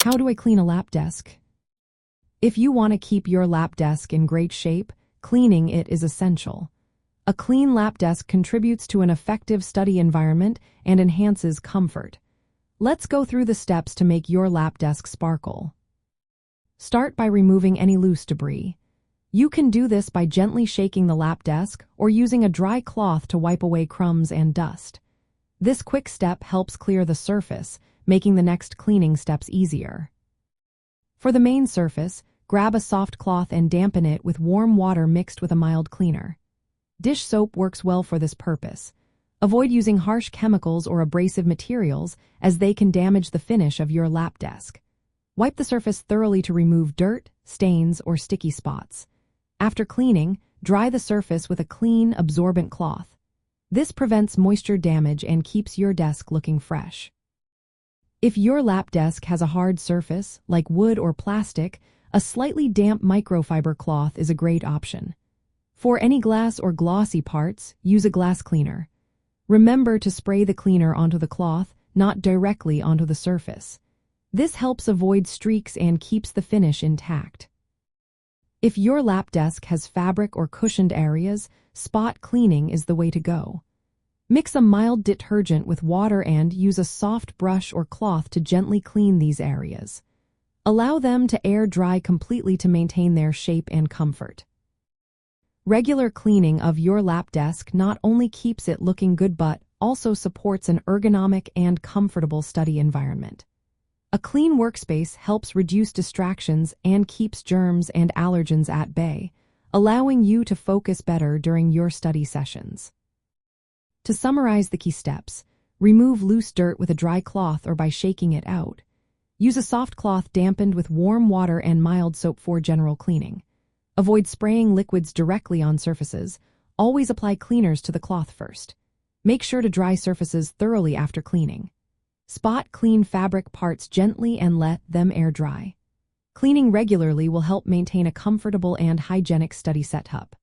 How do I clean a lap desk? If you want to keep your lap desk in great shape, cleaning it is essential. A clean lap desk contributes to an effective study environment and enhances comfort. Let's go through the steps to make your lap desk sparkle. Start by removing any loose debris. You can do this by gently shaking the lap desk or using a dry cloth to wipe away crumbs and dust. This quick step helps clear the surface, making the next cleaning steps easier. For the main surface, grab a soft cloth and dampen it with warm water mixed with a mild cleaner. Dish soap works well for this purpose. Avoid using harsh chemicals or abrasive materials as they can damage the finish of your lap desk. Wipe the surface thoroughly to remove dirt, stains, or sticky spots. After cleaning, dry the surface with a clean, absorbent cloth. This prevents moisture damage and keeps your desk looking fresh. If your lap desk has a hard surface, like wood or plastic, a slightly damp microfiber cloth is a great option. For any glass or glossy parts, use a glass cleaner. Remember to spray the cleaner onto the cloth, not directly onto the surface. This helps avoid streaks and keeps the finish intact. If your lap desk has fabric or cushioned areas, spot cleaning is the way to go. Mix a mild detergent with water and use a soft brush or cloth to gently clean these areas. Allow them to air dry completely to maintain their shape and comfort. Regular cleaning of your lap desk not only keeps it looking good but also supports an ergonomic and comfortable study environment. A clean workspace helps reduce distractions and keeps germs and allergens at bay, allowing you to focus better during your study sessions. To summarize the key steps, remove loose dirt with a dry cloth or by shaking it out. Use a soft cloth dampened with warm water and mild soap for general cleaning. Avoid spraying liquids directly on surfaces. Always apply cleaners to the cloth first. Make sure to dry surfaces thoroughly after cleaning. Spot clean fabric parts gently and let them air dry. Cleaning regularly will help maintain a comfortable and hygienic study setup.